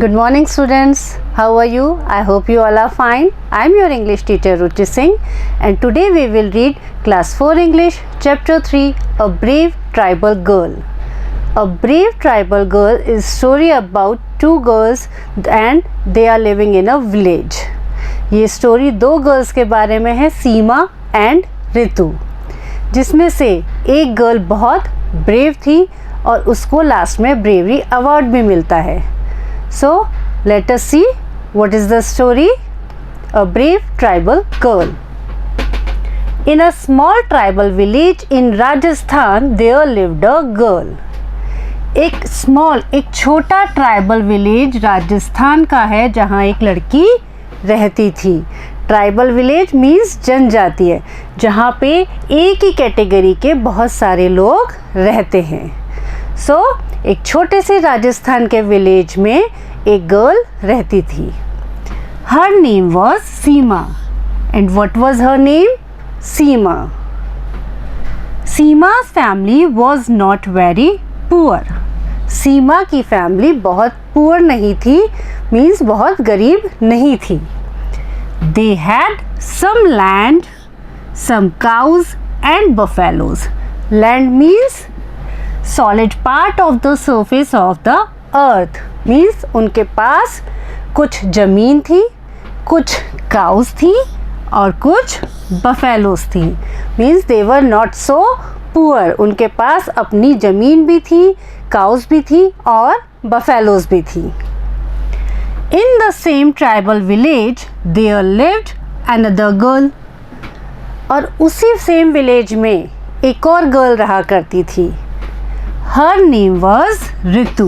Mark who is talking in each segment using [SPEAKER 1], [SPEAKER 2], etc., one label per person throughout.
[SPEAKER 1] Good morning students, how are you? I hope you all are fine. I am your English teacher Ruchi Singh and today we will read class 4 English chapter 3 A Brave Tribal Girl. A Brave Tribal Girl is story about two girls and they are living in a village. ये story दो girls के बारे में है, सीमा and Ritu, जिसमें से एक girl बहुत ब्रेव थी और उसको लास्ट में ब्रेवरी अवार्ड भी मिलता है. So let us see what is the story. A brave tribal girl. In a small tribal village in Rajasthan there lived a girl. एक छोटा ट्राइबल विलेज राजस्थान का है जहाँ एक लड़की रहती थी. ट्राइबल विलेज मीन्स जनजातीय, जहाँ पे एक ही कैटेगरी के बहुत सारे लोग रहते हैं. सो एक छोटे से राजस्थान के विलेज में एक गर्ल रहती थी. Her name was Seema. And what was her name? Seema. सीमा's family was not very poor. Seema की फैमिली बहुत पुअर नहीं थी, मीन्स बहुत गरीब नहीं थी. They had some land, some cows and buffaloes. Land means solid part of the surface of the earth, means उनके पास कुछ ज़मीन थी, कुछ काउस थी और कुछ बफेलोस थी. means they were not so poor. उनके पास अपनी ज़मीन भी थी, काउस भी थी और बफेलोस भी थी. In the same tribal village there lived another girl. और उसी सेम विलेज में एक और गर्ल रहा करती थी. Her name was Ritu.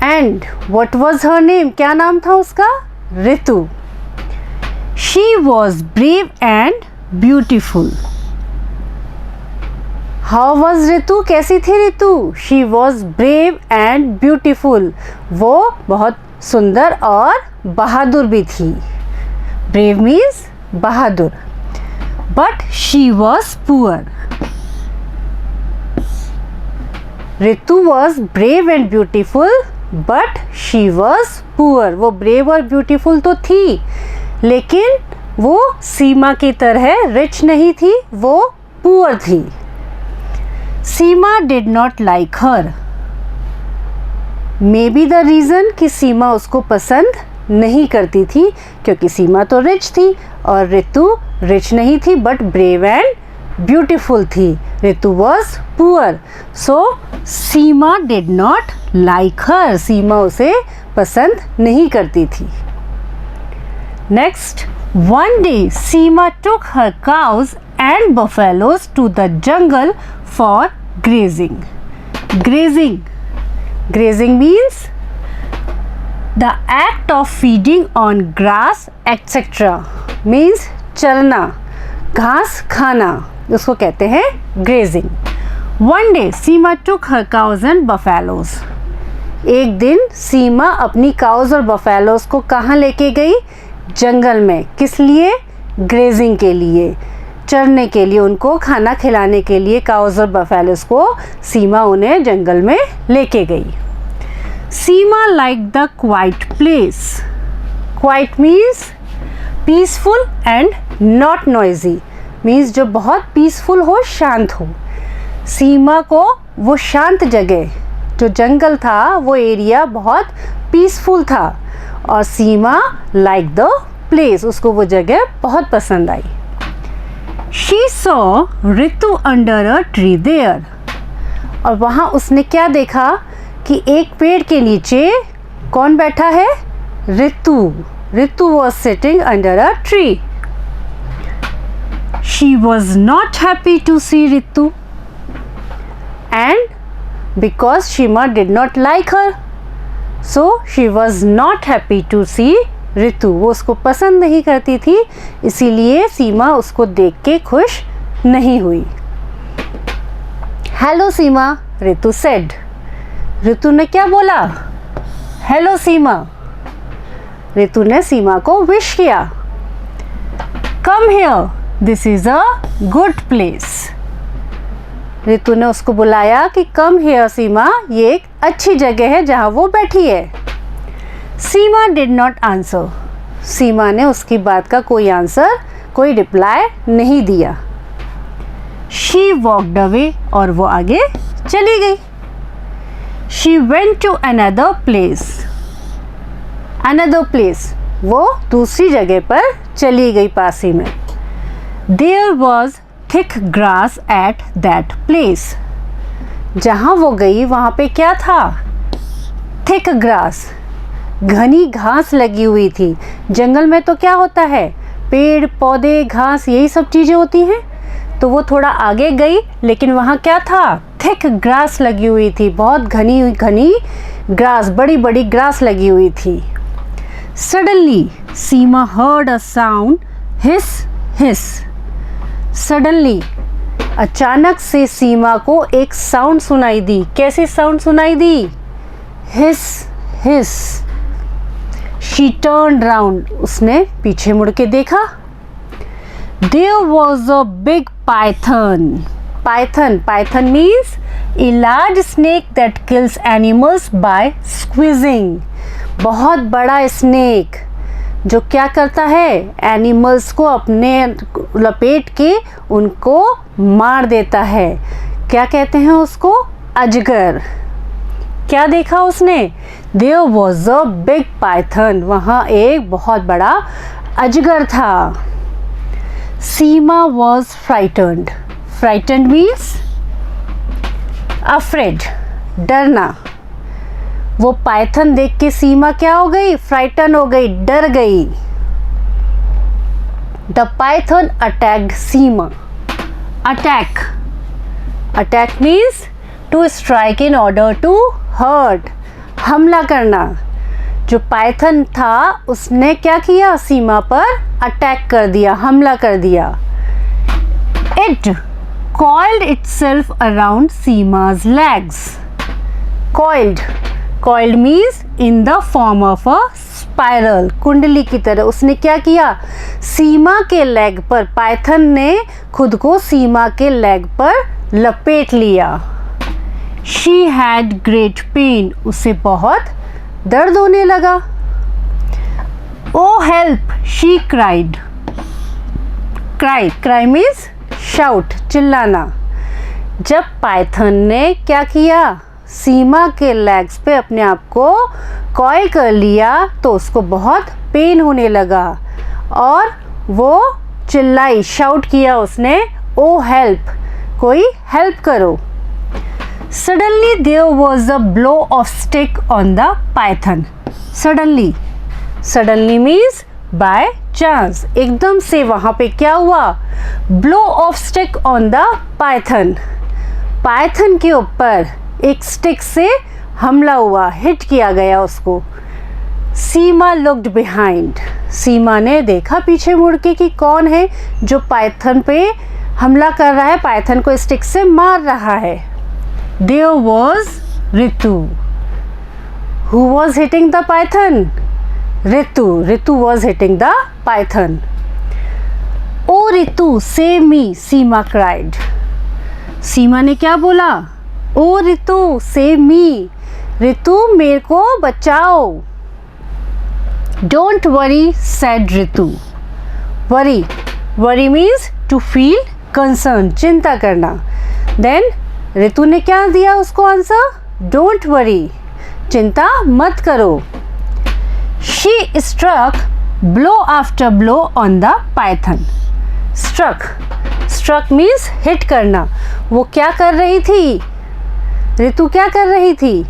[SPEAKER 1] And what was her name? क्या नाम था उसका? Ritu. She was brave and beautiful. How was Ritu? कैसी थी Ritu? She was brave and beautiful. वो बहुत सुंदर और बहादुर भी थी. Brave means Bahadur. But she was poor. Ritu was brave and beautiful but she was poor. वो ब्रेव और ब्यूटीफुल तो थी लेकिन वो सीमा की तरह रिच नहीं थी, वो पुअर थी. Seema did not like her. Maybe the reason कि सीमा उसको पसंद नहीं करती थी क्योंकि सीमा तो रिच थी और रितु रिच नहीं थी बट ब्रेव एंड ब्यूटीफुल थी. Ritu was poor, so Seema did not like her. Seema उसे पसंद नहीं करती थी. Next, one day Seema took her cows and buffaloes to the jungle for grazing. Grazing means the act of feeding on grass etcetera. Means चरना, घास खाना, उसको कहते हैं grazing. One day Seema took her cows and buffaloes. एक दिन सीमा अपनी cause और बफेलोज को कहाँ लेके गई? जंगल में. किस लिए? ग्रेजिंग के लिए, चरने के लिए, उनको खाना खिलाने के लिए काउज और बफेलोज को सीमा उन्हें जंगल में लेके गई. Seema like the quiet place. Quiet means peaceful and not noisy. Means जो बहुत पीसफुल हो, शांत हो. सीमा को वो शांत जगह जो जंगल था, वो एरिया बहुत पीसफुल था और सीमा लाइक द प्लेस, उसको वो जगह बहुत पसंद आई. She saw Ritu under a tree there. और वहाँ उसने क्या देखा कि एक पेड़ के नीचे कौन बैठा है? Ritu. Ritu was sitting under a tree. She was not happy to see Ritu and because Seema did not like her, so she was not happy to see Ritu. वो उसको पसंद नहीं करती थी, इसीलिए सीमा उसको देख के खुश नहीं हुई. हेलो सीमा, रितु said. रितु ने क्या बोला? हेलो सीमा. रितु ने सीमा को विश किया. Come here. This is a good place. Ritu ने उसको बुलाया कि कम हियर सीमा, ये एक अच्छी जगह है जहाँ वो बैठी है. सीमा डिड नॉट आंसर, सीमा ने उसकी बात का कोई आंसर, कोई रिप्लाई नहीं दिया। शी वॉकड अवे, और वो आगे चली गई। She went to another place, another place, वो दूसरी जगह पर चली गई पास ही में। There was thick grass at that place, जहाँ वो गई वहाँ पे क्या था? थिक ग्रास, घनी घास लगी हुई थी। जंगल में तो क्या होता है? पेड़ पौधे घास यही सब चीज़ें होती हैं। तो वो थोड़ा आगे गई, लेकिन वहाँ क्या था? थिक ग्रास लगी हुई थी, बहुत घनी घनी ग्रास, बड़ी बड़ी ग्रास लगी हुई थी। Suddenly Seema heard a sound, his his. Suddenly, अचानक से सीमा को एक साउंड सुनाई दी। कैसी साउंड सुनाई दी? हिस हिस। शी टर्न राउंड, उसने पीछे मुड़ के देखा। There was a big python. Python, python means a large snake that kills animals by squeezing. बहुत बड़ा स्नेक जो क्या करता है? एनिमल्स को अपने लपेट के उनको मार देता है। क्या कहते हैं उसको? अजगर। क्या देखा उसने? There was a big python. वहाँ एक बहुत बड़ा अजगर था। सीमा was frightened. Frightened means afraid, डरना। वो पाइथन देख के सीमा क्या हो गई? फ्राइटन हो गई, डर गई। The python attacked Seema. Attack, attack means to strike in order to hurt, हमला करना। जो पाइथन था उसने क्या किया? सीमा पर अटैक कर दिया, हमला कर दिया। It coiled itself around Sima's legs. Coiled, coiled means in the form of a spiral, कुंडली की तरह। उसने क्या किया? सीमा के लेग पर, पाइथन ने खुद को सीमा के लेग पर लपेट लिया। She had great pain, उसे बहुत दर्द होने लगा। Oh help, she cried. Cry, cry means shout, चिल्लाना। जब पाइथन ने क्या किया? सीमा के लेग्स पे अपने आप को कॉइल कर लिया तो उसको बहुत पेन होने लगा और वो चिल्लाई, शाउट किया उसने, ओ हेल्प, कोई हेल्प करो। Suddenly there was a blow of stick on the python. Suddenly, suddenly means by chance, एकदम से वहाँ पे क्या हुआ? Blow of stick on the python. Python के ऊपर एक स्टिक से हमला हुआ, हिट किया गया उसको। सीमा लुक्ड बिहाइंड, सीमा ने देखा पीछे मुड़ के कि कौन है जो पाइथन पे हमला कर रहा है, पाइथन को स्टिक से मार रहा है। There was Ritu. Who was hitting the python? Ritu. Ritu was hitting the python. Oh Ritu, save me, Seema cried. सीमा ने क्या बोला? Oh Ritu, save me. Ritu मेरे को बचाओ। Don't worry, said Ritu. Worry, worry means to feel concerned, चिंता करना। Then Ritu ने क्या दिया उसको आंसर? डोंट वरी, चिंता मत करो। She struck blow after blow on the python. Struck, struck means hit करना। वो क्या कर रही थी? रितु क्या कर रही थी?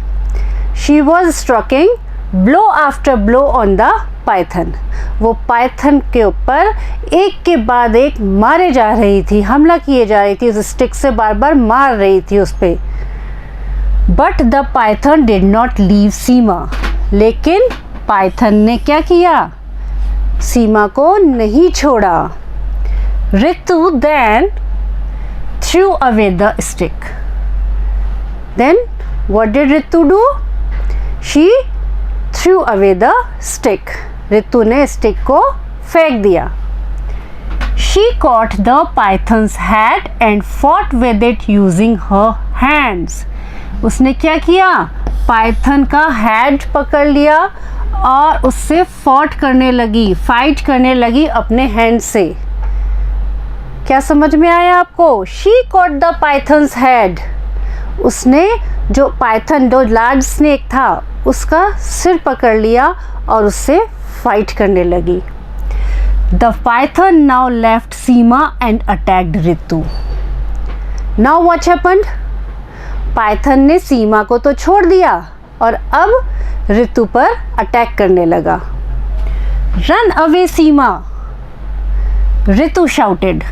[SPEAKER 1] She was striking blow after blow on the Python. वो पाइथन के ऊपर एक के बाद एक मारे जा रही थी, हमला किए जा रही थी, उस स्टिक से बार बार मार रही थी उस पर। But the python did not leave Seema, लेकिन पाइथन ने क्या किया? सीमा को नहीं छोड़ा। Ritu then threw away the stick. Then what did Ritu do? She threw away the stick. Ritu ने स्टिक को फेंक दिया। She caught the python's head and fought with it using her hands. उसने क्या किया? पाइथन का हेड पकड़ लिया और उससे फाइट करने लगी अपने हैंड से। क्या समझ में आया आपको? She caught the python's head, उसने जो पाइथन, जो लार्ज स्नेक था, उसका सिर पकड़ लिया और उससे फाइट करने लगी। The Python now left Seema and attacked Ritu. Now what happened? Python ने सीमा को तो छोड़ दिया और अब रितु पर अटैक करने लगा। रन अवे सीमा, रितु शाउटेड।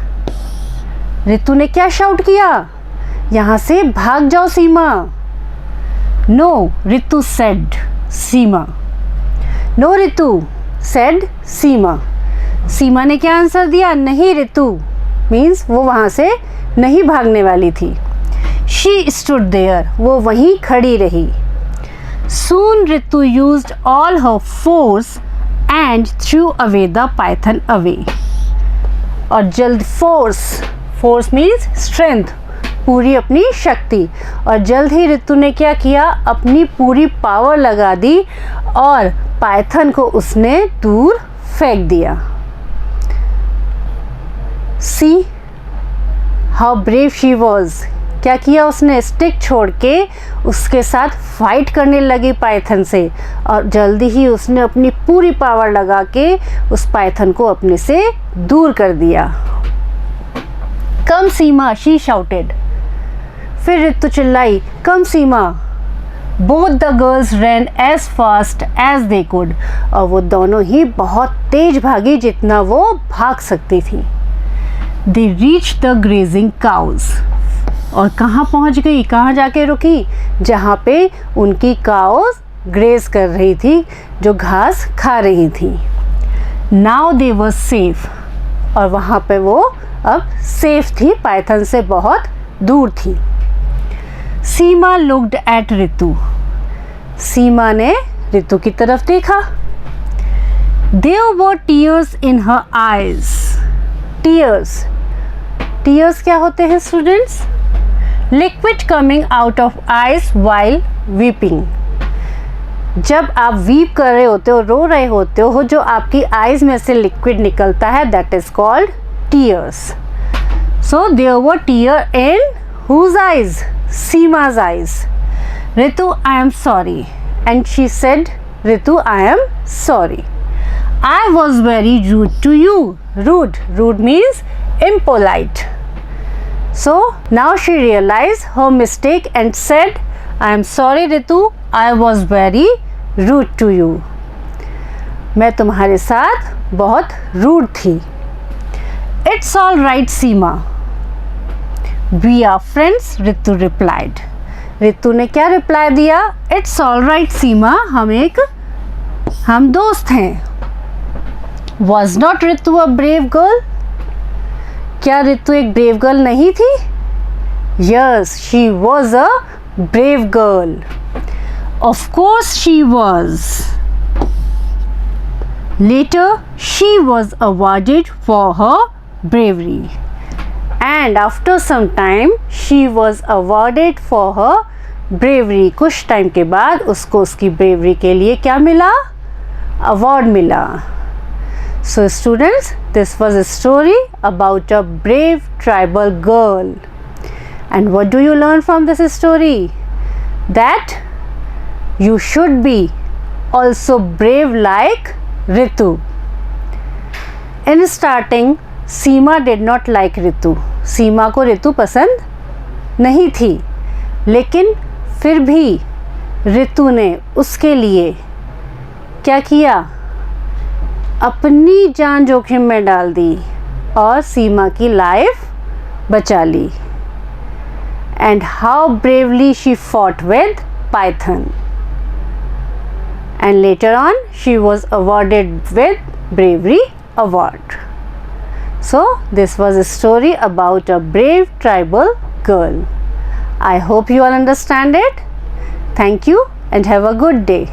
[SPEAKER 1] रितु ने क्या शाउट किया? यहाँ से भाग जाओ सीमा। नो रितु सेड सीमा। नो रितु सेड सीमा। सीमा ने क्या आंसर दिया? नहीं रितु, मीन्स वो वहाँ से नहीं भागने वाली थी। शी स्टूड देयर, वो वहीं खड़ी रही। Soon Ritu used all her force and threw away the python away। और जल्द फोर्स मीन्स स्ट्रेंथ, पूरी अपनी शक्ति, और जल्द ही रितु ने क्या किया? अपनी पूरी पावर लगा दी और पाइथन को उसने दूर फेंक दिया। See how brave she was. क्या किया उसने? स्टिक छोड़ के उसके साथ फाइट करने लगी पाइथन से, और जल्दी ही उसने अपनी पूरी पावर लगा के उस पाइथन को अपने से दूर कर दिया। Come Seema, she shouted. फिर रितु चिल्लाई, come Seema. Both the girls ran as fast as they could, और वो दोनों ही बहुत तेज भागी जितना वो भाग सकती थी। They reach the grazing cows, और कहाँ पहुँच गई? कहाँ जाके रुकी? जहाँ पे उनकी काउज ग्रेज कर रही थी, जो घास खा रही थी। नाउ दे वर सेफ, और वहाँ पे वो अब सेफ थी, पाइथन से बहुत दूर थी। सीमा लुक्ड एट रितु, सीमा ने रितु की तरफ देखा। There were tears in her eyes. Tears क्या होते हैं students? Liquid coming out of eyes while weeping. जब आप वीप कर रहे होते हो, रो रहे होते हो, जो आपकी आईज में से लिक्विड निकलता है, that is called tears. So there were tear in whose eyes? सीमा's eyes। Ritu, I am sorry, and she said, Ritu, I am sorry, I was very rude to you। Rude means impolite। So now she realized her mistake and said, I am sorry Ritu, I was very rude to you। मैं तुम्हारे साथ बहुत rude थी। It's all right Seema, We are friends, Ritu replied। Ritu ने क्या reply दिया? It's all right सीमा, हम दोस्त हैं। Was not Ritu a brave girl? क्या रितु एक ब्रेव गर्ल नहीं थी? Yes, she was a brave girl। Of course she was। Later, she was awarded for her bravery। And after some time she was awarded for her bravery। कुछ time के बाद उसको उसकी bravery के लिए क्या मिला? अवार्ड मिला। So students, this was a story about a brave tribal girl। And what do you learn from this story? That you should be also brave like Ritu। In starting, Seema did not like Ritu. Seema को रितु पसंद नहीं थी, लेकिन फिर भी रितु ने उसके लिए क्या किया? अपनी जान जोखिम में डाल दी और सीमा की लाइफ बचा ली। And how bravely she fought with python, and later on she was awarded with bravery award. So this was a story about a brave tribal girl। I hope you all understand it। Thank you and have a good day।